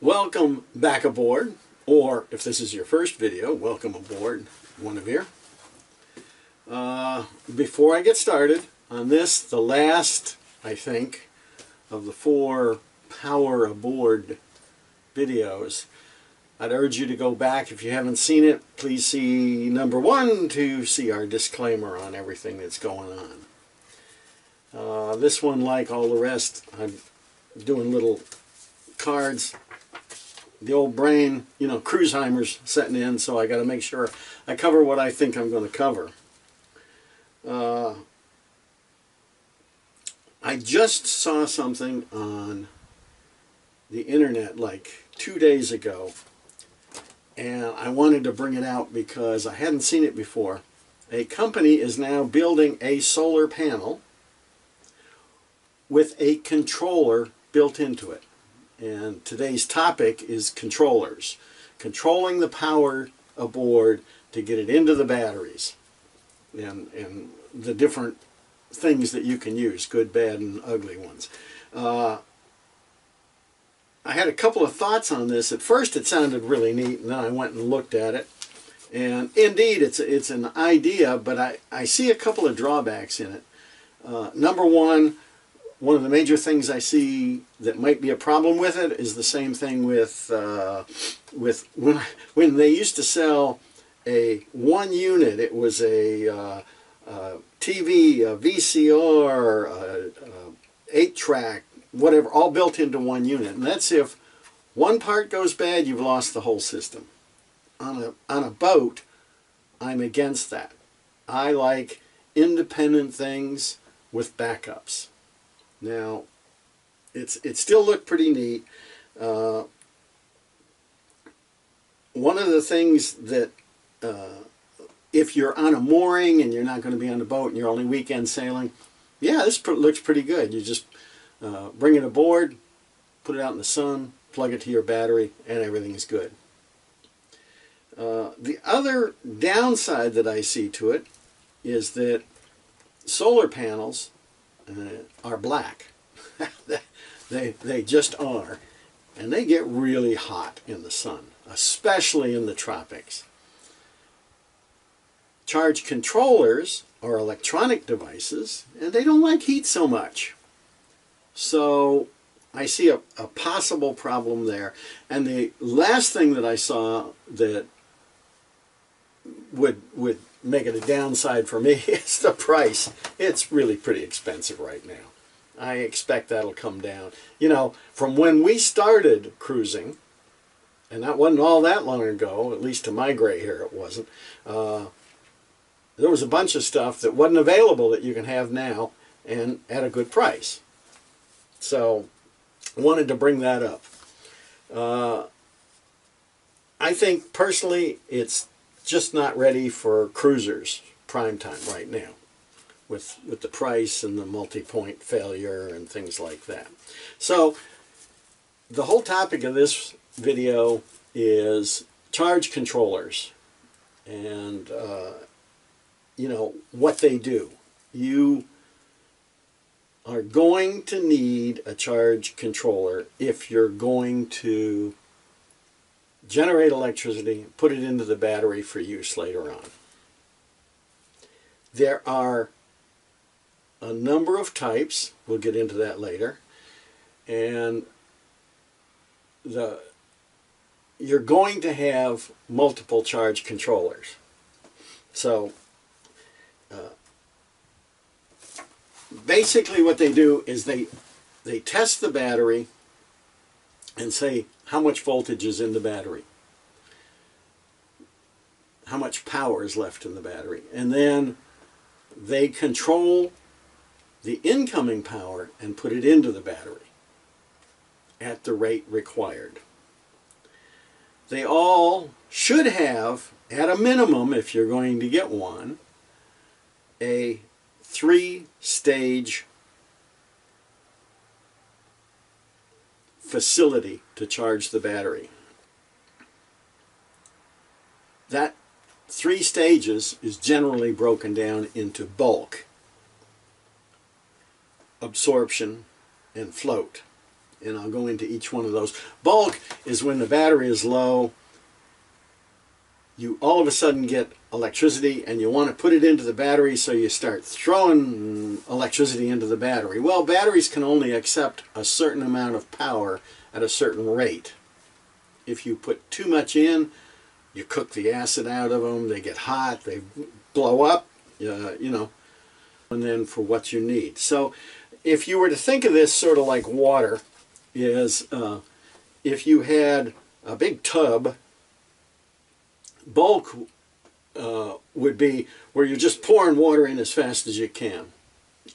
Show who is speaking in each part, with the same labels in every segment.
Speaker 1: Welcome back aboard, or if this is your first video, welcome aboard, Guenevere. Before I get started on this, the last, I think, of the 4 Power Aboard videos, I'd urge you to go back. If you haven't seen it, please see number 1 to see our disclaimer on everything that's going on. This one, like all the rest, I'm doing little cards. The old brain, Cruisheimer's setting in, so I got to make sure I cover what I think I'm going to cover. I just saw something on the internet like 2 days ago, and I wanted to bring it out because I hadn't seen it before. A company is now building a solar panel with a controller built into it. And today's topic is controllers. Controlling the power aboard to get it into the batteries. And the different things that you can use, good, bad, and ugly ones. I had a couple of thoughts on this. At first it sounded really neat, and then I went and looked at it. And indeed, it's an idea, but I see a couple of drawbacks in it. Number one of the major things I see that might be a problem with it is the same thing with when they used to sell a 1 unit. It was a TV, a VCR, a 8-track, whatever, all built into 1 unit. And that's if one part goes bad, you've lost the whole system. On a boat, I'm against that. I like independent things with backups. Now, it still looked pretty neat. One of the things that, if you're on a mooring and you're not going to be on the boat and you're only weekend sailing, yeah, this looks pretty good. You just bring it aboard, put it out in the sun, plug it to your battery, and everything is good. The other downside that I see to it is that solar panels are black. they just are. And they get really hot in the sun, especially in the tropics. Charge controllers are electronic devices, and they don't like heat so much. So I see a possible problem there. And the last thing that I saw that would make it a downside for me is the price. It's really pretty expensive right now. I expect that'll come down. From when we started cruising, and that wasn't all that long ago, at least to my gray hair it wasn't, there was a bunch of stuff that wasn't available that you can have now and at a good price. So I wanted to bring that up. I think personally it's just not ready for cruisers prime time right now with the price and the multi-point failure and things like that. So the whole topic of this video is charge controllers and what they do. You are going to need a charge controller if you're going to generate electricity, put it into the battery for use later on. There are a number of types, we'll get into that later, and you're going to have multiple charge controllers. So basically what they do is they test the battery and say how much voltage is in the battery, how much power is left in the battery, and then they control the incoming power and put it into the battery at the rate required. They all should have, at a minimum, if you're going to get one, a 3-stage facility to charge the battery. That 3 stages is generally broken down into bulk, absorption, and float. and I'll go into each one of those. Bulk is when the battery is low. You all of a sudden get electricity and you want to put it into the battery, so you start throwing electricity into the battery. Well, batteries can only accept a certain amount of power at a certain rate. If you put too much in, you cook the acid out of them, they get hot, they blow up, you know, and then for what you need. So if you were to think of this sort of like water, is if you had a big tub, bulk would be where you're just pouring water in as fast as you can.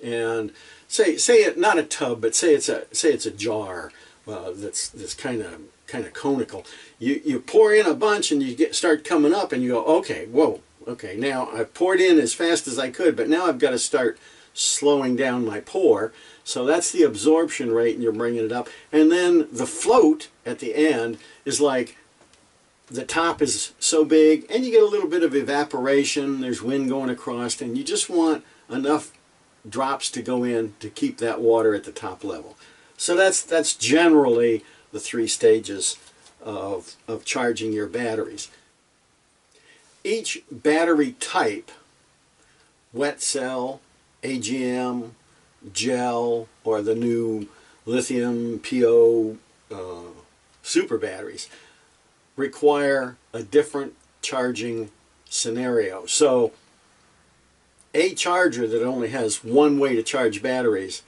Speaker 1: And say it, not a tub, but say it's a jar that's kind of conical. You pour in a bunch and you start coming up and you go, okay, whoa, okay, now I've poured in as fast as I could, but now I've got to start slowing down my pour. So that's the absorption rate, and you're bringing it up. And then the float at the end is like, the top is so big and you get a little bit of evaporation, there's wind going across, and you just want enough drops to go in to keep that water at the top level. So that's generally the 3 stages of charging your batteries. Each battery type, wet cell, AGM, gel, or the new lithium PO super batteries, require a different charging scenario. So a charger that only has one way to charge batteries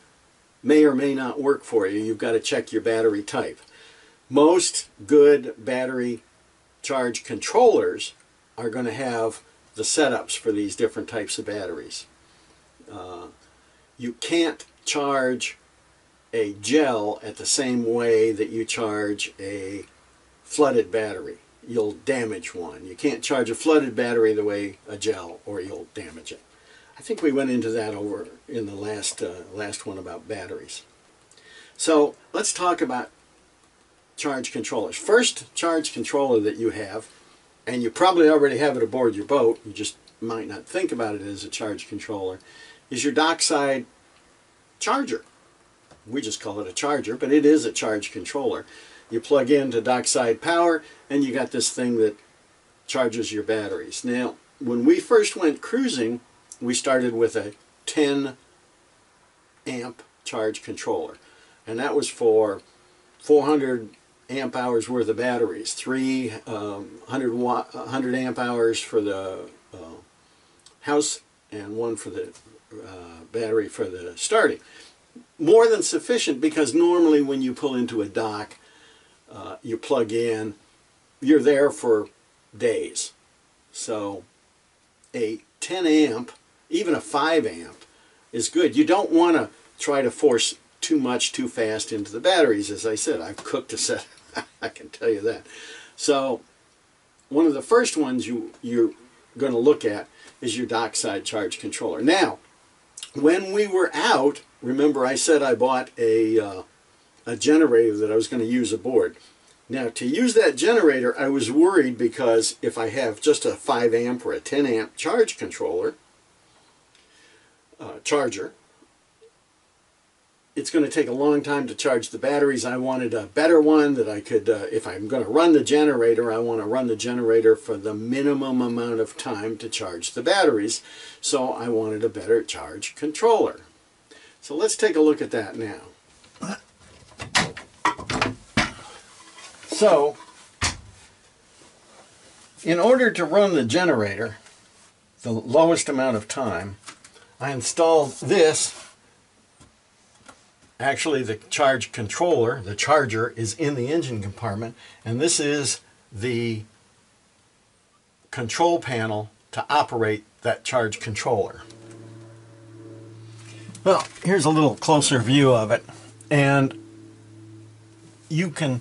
Speaker 1: may or may not work for you. You've got to check your battery type. Most good battery charge controllers are going to have the setups for these different types of batteries. You can't charge a gel at the same way that you charge a flooded battery. You'll damage one. You can't charge a flooded battery the way a gel, or you'll damage it. I think we went into that over in the last one about batteries. So let's talk about charge controllers. First charge controller that you have, and you probably already have it aboard your boat, you just might not think about it as a charge controller, is your dockside charger. We just call it a charger, but it is a charge controller. You plug into dockside power and you got this thing that charges your batteries. Now, when we first went cruising, we started with a 10 amp charge controller, and that was for 400 amp hours worth of batteries, 100 amp hours for the house and one for the battery for the starting. More than sufficient, because normally when you pull into a dock, you plug in, you're there for days. So a 10 amp, even a 5 amp is good. You don't want to try to force too much too fast into the batteries. As I said, I've cooked a set, I can tell you that. So one of the first ones you're going to look at is your dockside charge controller. Now, when we were out, remember I said I bought a generator that I was going to use aboard. Now, to use that generator, I was worried, because if I have just a 5 amp or a 10 amp charge controller, charger, it's going to take a long time to charge the batteries. I wanted a better one that I could, if I'm going to run the generator, I want to run the generator for the minimum amount of time to charge the batteries. So I wanted a better charge controller. So let's take a look at that now. So, in order to run the generator the lowest amount of time, I installed this. Actually, the charge controller, the charger, is in the engine compartment, and this is the control panel to operate that charge controller. Well, here's a little closer view of it, and you can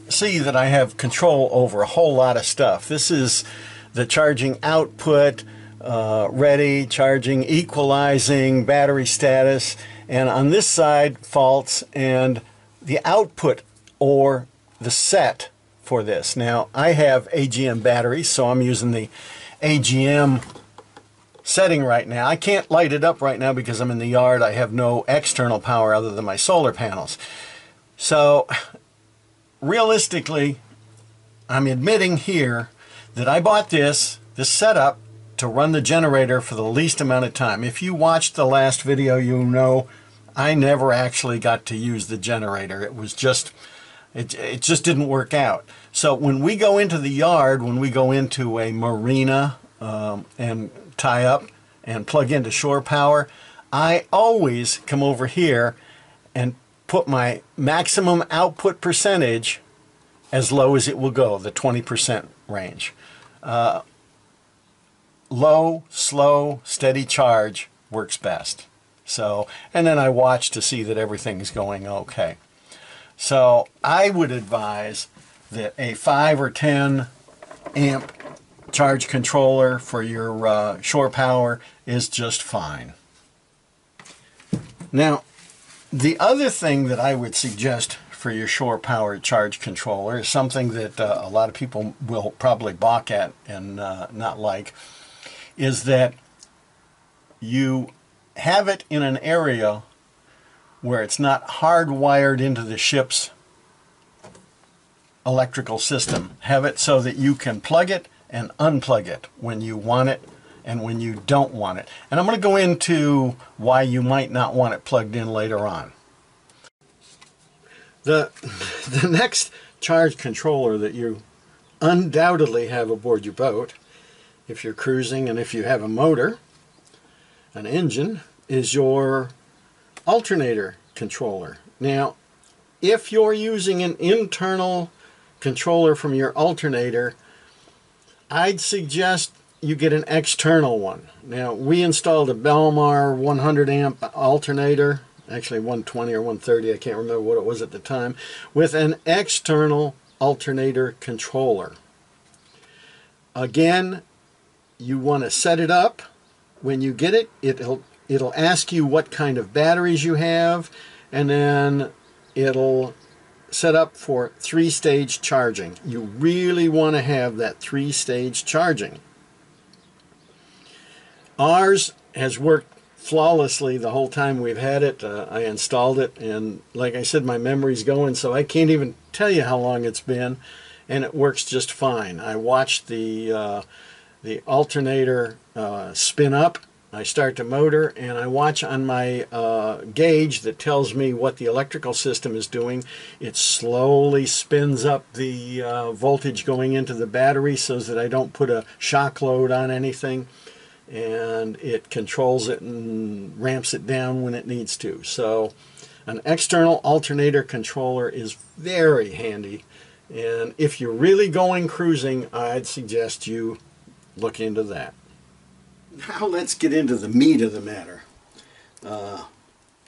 Speaker 1: see that I have control over a whole lot of stuff. This is the charging output, ready, charging, equalizing, battery status, and on this side, faults, and the output or the set for this. Now, I have AGM batteries, so I'm using the AGM setting right now. I can't light it up right now because I'm in the yard. I have no external power other than my solar panels. So realistically, I'm admitting here that I bought this setup to run the generator for the least amount of time. If you watched the last video, you know I never actually got to use the generator. It was just, it just didn't work out. So when we go into the yard, when we go into a marina and tie up and plug into shore power, I always come over here and put my maximum output percentage as low as it will go, the 20% range. Low, slow, steady charge works best. So, and then I watch to see that everything's going okay. So I would advise that a 5 or 10 amp charge controller for your shore power is just fine. Now, the other thing that I would suggest for your shore power charge controller is something that a lot of people will probably balk at and not like, is that you have it in an area where it's not hardwired into the ship's electrical system. Have it so that you can plug it and unplug it when you want it and when you don't want it. And I'm going to go into why you might not want it plugged in later on. The next charge controller that you undoubtedly have aboard your boat, if you're cruising and if you have a motor, an engine, is your alternator controller. Now, if you're using an internal controller from your alternator, I'd suggest you get an external one. Now, we installed a Belmar 100 amp alternator, actually 120 or 130, I can't remember what it was at the time, with an external alternator controller. Again, you want to set it up. When you get it, it'll ask you what kind of batteries you have, and then it'll set up for 3-stage charging. You really want to have that 3-stage charging. Ours has worked flawlessly the whole time we've had it. I installed it, and like I said, my memory's going, so I can't even tell you how long it's been, and it works just fine. I watched the alternator spin up. I start the motor, and I watch on my gauge that tells me what the electrical system is doing. It slowly spins up the voltage going into the battery so that I don't put a shock load on anything, and it controls it and ramps it down when it needs to. So an external alternator controller is very handy, and if you're really going cruising, I'd suggest you look into that. Now let's get into the meat of the matter.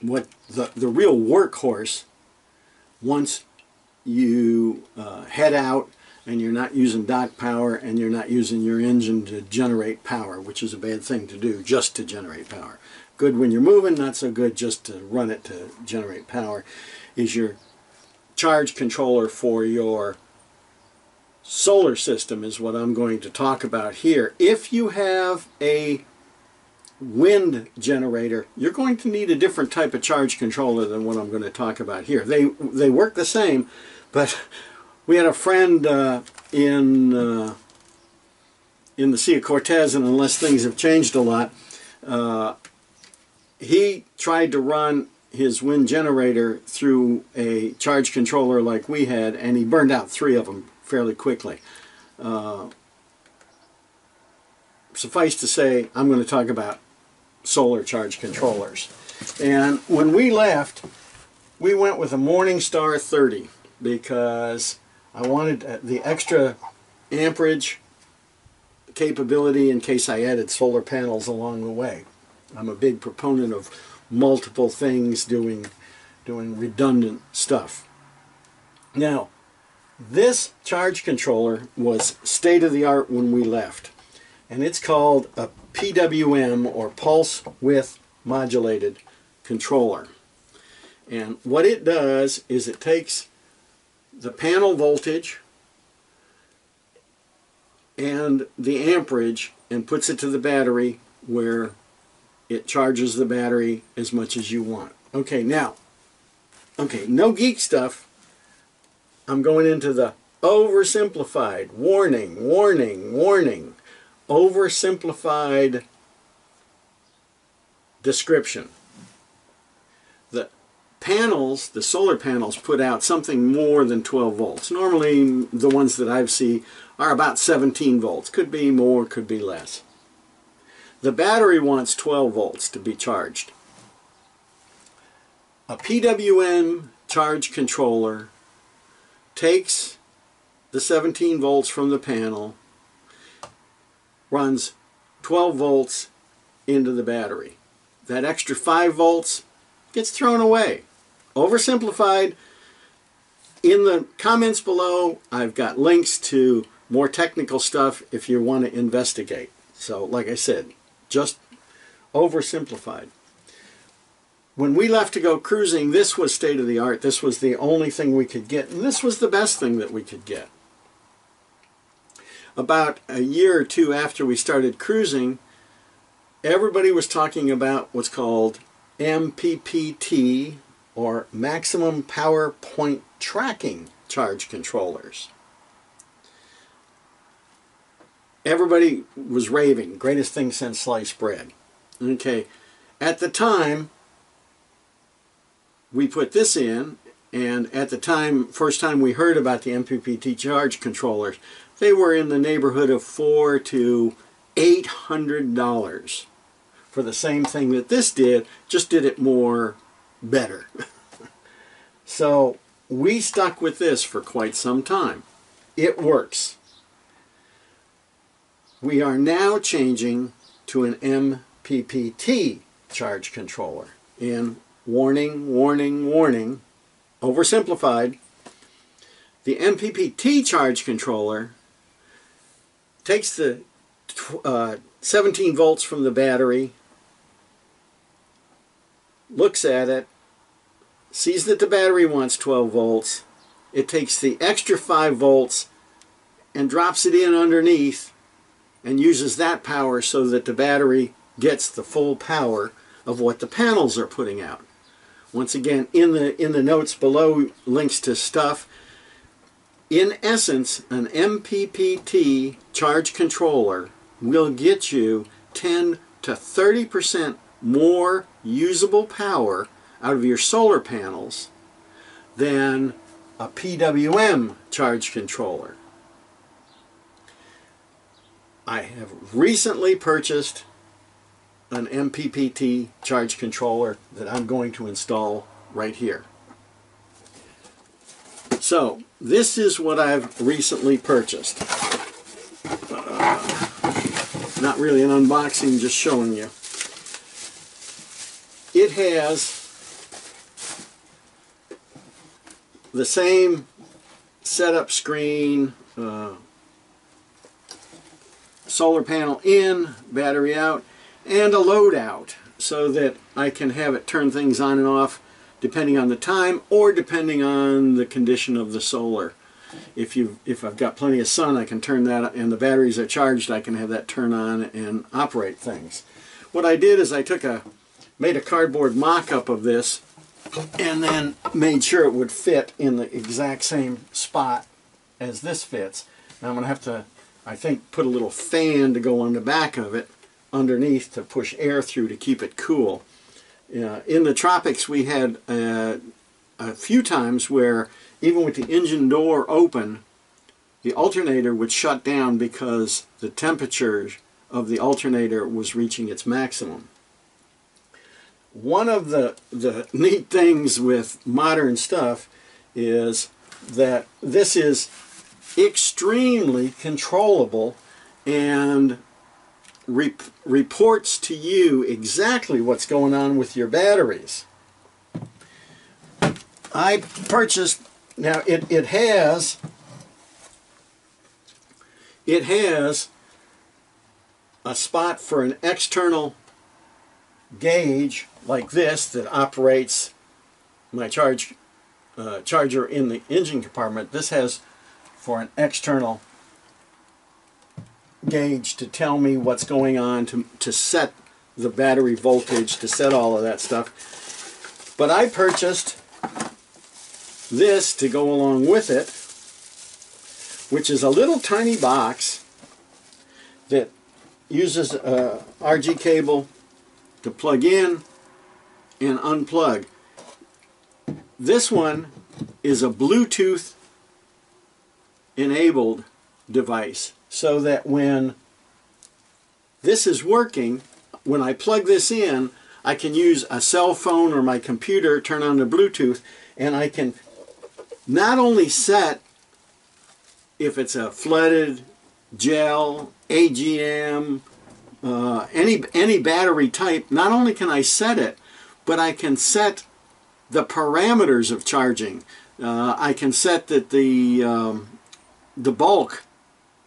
Speaker 1: What the real workhorse, once you head out and you're not using dock power and you're not using your engine to generate power, which is a bad thing to do, just to generate power. Good when you're moving, not so good just to run it to generate power, is your charge controller for your solar system, is what I'm going to talk about here. If you have a wind generator, you're going to need a different type of charge controller than what I'm going to talk about here. They work the same, but we had a friend in the Sea of Cortez, and unless things have changed a lot, he tried to run his wind generator through a charge controller like we had, and he burned out 3 of them fairly quickly. Suffice to say, I'm going to talk about solar charge controllers. And when we left, we went with a Morningstar 30 because I wanted the extra amperage capability in case I added solar panels along the way. I'm a big proponent of multiple things doing redundant stuff. Now, this charge controller was state-of-the-art when we left, and it's called a PWM, or Pulse Width Modulated Controller. And what it does is it takes the panel voltage and the amperage and puts it to the battery where it charges the battery as much as you want. Okay, now, Okay, no geek stuff. I'm going into the oversimplified, warning, warning, warning, oversimplified description. The panels, the solar panels, put out something more than 12 volts. Normally, the ones that I've seen are about 17 volts. Could be more, could be less. The battery wants 12 volts to be charged. A PWM charge controller takes the 17 volts from the panel, runs 12 volts into the battery. That extra 5 volts gets thrown away. Oversimplified. In the comments below, I've got links to more technical stuff if you want to investigate. So, like I said, just oversimplified. When we left to go cruising, this was state of the art. This was the only thing we could get, and this was the best thing that we could get. About a year or two after we started cruising, everybody was talking about what's called MPPT, or Maximum Power Point Tracking charge controllers. Everybody was raving, greatest thing since sliced bread. Okay, at the time, we put this in, and at the time, first time we heard about the MPPT charge controllers, they were in the neighborhood of $400 to $800 for the same thing that this did, just did it more better. So we stuck with this for quite some time. It works. We are now changing to an MPPT charge controller. And warning, warning, warning, oversimplified. The MPPT charge controller takes the 17 volts from the battery, looks at it, sees that the battery wants 12 volts, it takes the extra 5 volts and drops it in underneath and uses that power so that the battery gets the full power of what the panels are putting out. Once again, in the notes below, links to stuff. In essence, an MPPT charge controller will get you 10 to 30% more usable power out of your solar panels than a PWM charge controller. I have recently purchased an MPPT charge controller that I'm going to install right here. So, this is what I've recently purchased. Not really an unboxing, just showing you. It has the same setup screen, solar panel in, battery out, and a load out, so that I can have it turn things on and off depending on the time or depending on the condition of the solar. If I've got plenty of sun, I can turn that, and the batteries are charged, I can have that turn on and operate things. What I did is I made a cardboard mock-up of this and then made sure it would fit in the exact same spot as this fits. Now I'm going to have to, I think, put a little fan to go on the back of it underneath to push air through to keep it cool. In the tropics, we had a few times where even with the engine door open, the alternator would shut down because the temperature of the alternator was reaching its maximum. One of the neat things with modern stuff is that this is extremely controllable and reports to you exactly what's going on with your batteries. I purchased, now it has a spot for an external gauge like this that operates my charger in the engine compartment. This has for an external gauge to tell me what's going on, to set the battery voltage, to set all of that stuff. But I purchased this to go along with it, which is a little tiny box that uses a RG cable to plug in and unplug. This one is a Bluetooth enabled device, so that when this is working, when I plug this in, I can use a cell phone or my computer, turn on the Bluetooth, and I can not only set if it's a flooded, gel, AGM, any battery type. Not only can I set it, but I can set the parameters of charging. I can set that the bulk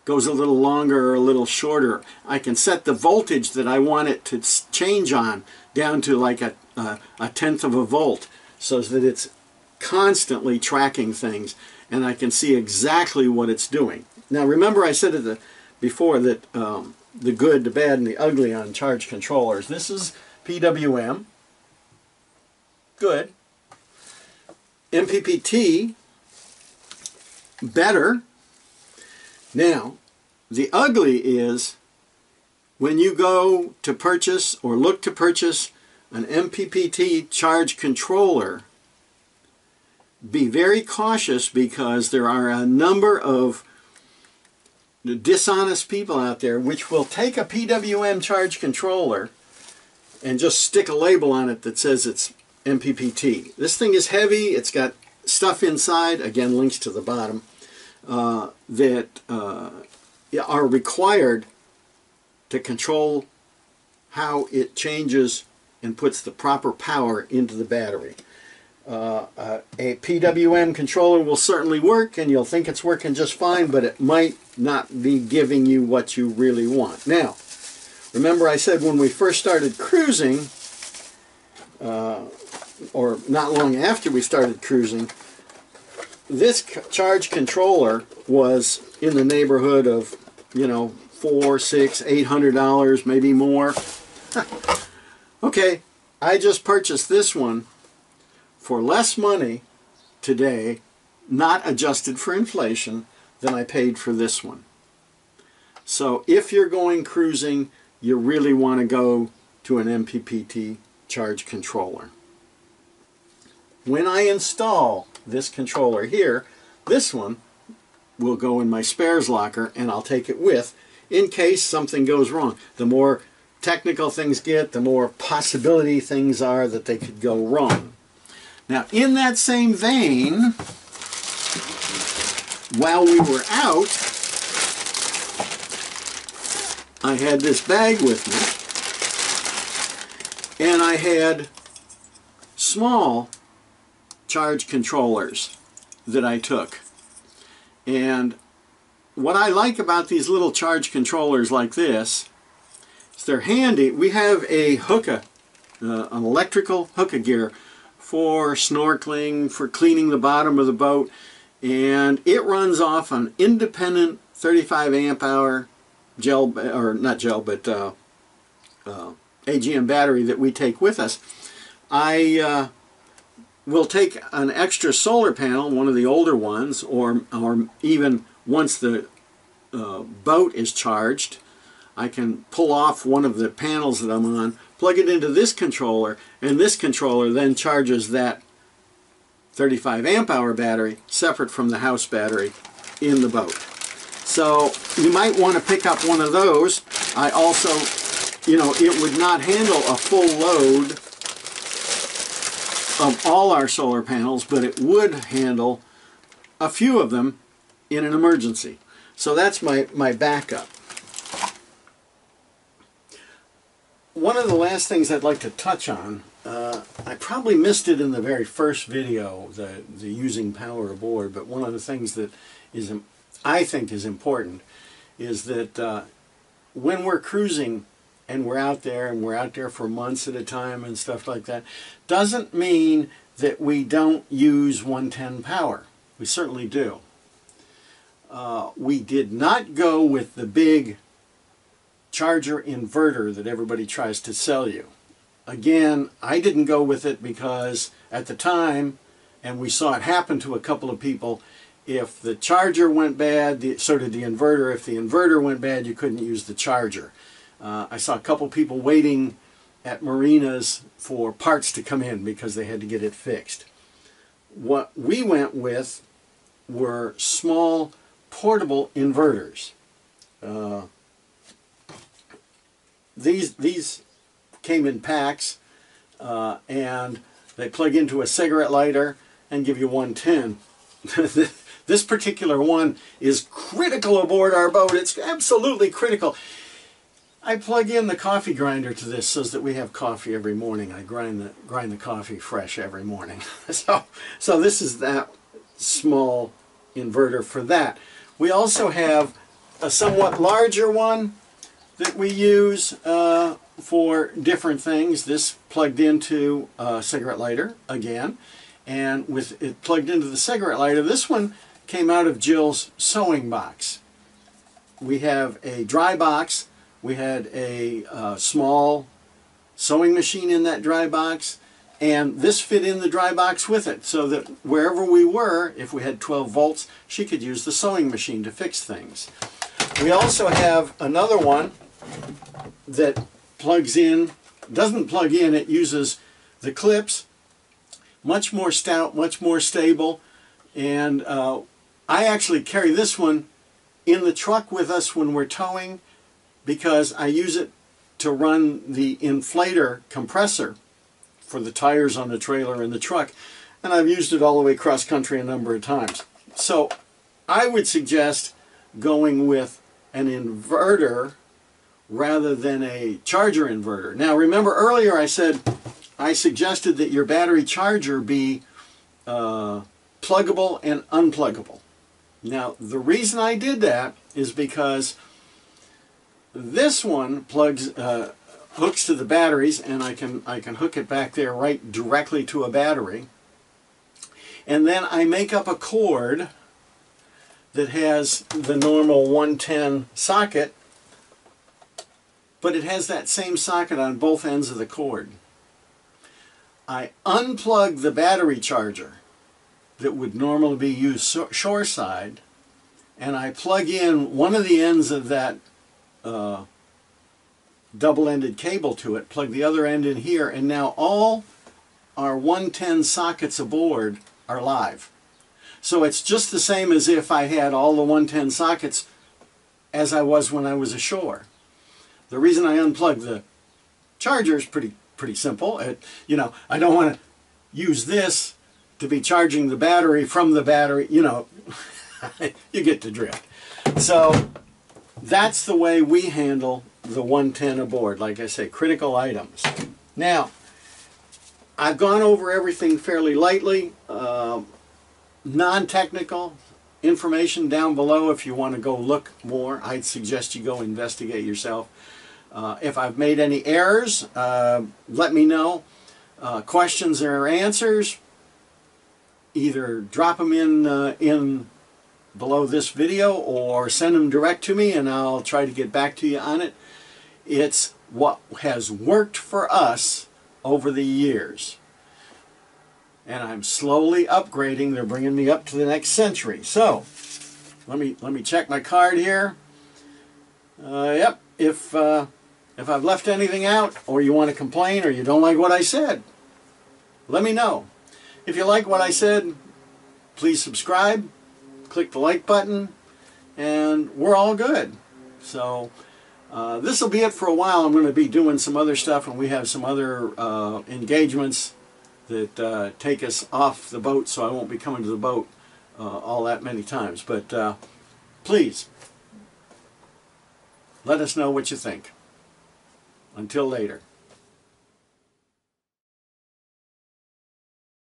Speaker 1: goes a little longer or a little shorter. I can set the voltage that I want it to change on down to like a tenth of a volt, so that it's constantly tracking things, and I can see exactly what it's doing. Now remember, I said before that the good, the bad, and the ugly on charge controllers. This is PWM, good. MPPT, better. Now, the ugly is when you go to purchase or look to purchase an MPPT charge controller, be very cautious, because there are a number of dishonest people out there which will take a PWM charge controller and just stick a label on it that says it's MPPT. This thing is heavy. It's got stuff inside, again links to the bottom, that are required to control how it changes and puts the proper power into the battery. A PWM controller will certainly work, and you'll think it's working just fine, but it might not be giving you what you really want. Now, remember I said when we first started cruising, or not long after we started cruising, this charge controller was in the neighborhood of, $400, $600, $800, maybe more. Okay, I just purchased this one for less money today, not adjusted for inflation, than I paid for this one. So if you're going cruising, you really want to go to an MPPT charge controller. When I install this controller here, this one will go in my spares locker, and I'll take it with in case something goes wrong. The more technical things get, the more possibility things are that they could go wrong. Now, in that same vein, while we were out, I had this bag with me, and I had small charge controllers that I took. And what I like about these little charge controllers like this is they're handy. We have a hookah, an electrical hookah gear for snorkeling, for cleaning the bottom of the boat, and it runs off an independent 35 amp hour gel, or not gel, but AGM battery that we take with us. I will take an extra solar panel, one of the older ones, or even once the boat is charged, I can pull off one of the panels that I'm on, plug it into this controller, and this controller then charges that 35 amp hour battery separate from the house battery in the boat. So you might want to pick up one of those. I also, it would not handle a full load of all our solar panels, but it would handle a few of them in an emergency. So that's my backup. One of the last things I'd like to touch on, I probably missed it in the very first video, the using power aboard, but one of the things that I think is important is that when we're cruising and we're out there for months at a time and stuff like that, doesn't mean that we don't use 110 power. We certainly do. We did not go with the big charger inverter that everybody tries to sell you. Again, I didn't go with it because at the time and we saw it happen to a couple of people. If the charger went bad, so did the inverter. If the inverter went bad, you couldn't use the charger. I saw a couple people waiting at marinas for parts to come in because they had to get it fixed. What we went with were small portable inverters. These came in packs, and they plug into a cigarette lighter and give you 110. This particular one is critical aboard our boat. It's absolutely critical. I plug in the coffee grinder to this so that we have coffee every morning. I grind the coffee fresh every morning. So this is that small inverter for that. We also have a somewhat larger one that we use for different things. This plugged into a cigarette lighter again, and with it plugged into the cigarette lighter, this one came out of Jill's sewing box. We have a dry box. We had a small sewing machine in that dry box, and this fit in the dry box with it, so that wherever we were, if we had 12 volts, she could use the sewing machine to fix things. We also have another one that plugs in, doesn't plug in, it uses the clips, much more stout, much more stable, and I actually carry this one in the truck with us when we're towing, because I use it to run the inflator compressor for the tires on the trailer in the truck, and I've used it all the way cross country a number of times. So I would suggest going with an inverter rather than a charger inverter. Now remember earlier I said I suggested that your battery charger be pluggable and unpluggable. Now the reason I did that is because this one plugs, hooks to the batteries, and I can hook it back there right directly to a battery. And then I make up a cord that has the normal 110 socket, but it has that same socket on both ends of the cord. I unplug the battery charger that would normally be used shoreside, and I plug in one of the ends of that double-ended cable to it, plug the other end in here, and now all our 110 sockets aboard are live. So it's just the same as if I had all the 110 sockets as I was when I was ashore. The reason I unplug the charger is pretty simple. You know, I don't want to use this to be charging the battery from the battery, you know, you get the drift. So that's the way we handle the 110 aboard. Like I say, critical items. Now, I've gone over everything fairly lightly. Non-technical information down below if you want to go look more. I'd suggest you go investigate yourself. If I've made any errors, let me know. Questions or answers, either drop them in below this video or send them direct to me and I'll try to get back to you on it. It's what has worked for us over the years. And I'm slowly upgrading. They're bringing me up to the next century. So, let me check my card here. Yep, if I've left anything out, or you want to complain, or you don't like what I said, let me know. If you like what I said, please subscribe, click the like button, and we're all good. So, this will be it for a while. I'm going to be doing some other stuff, and we have some other engagements that take us off the boat, so I won't be coming to the boat all that many times. But please, let us know what you think. Until later.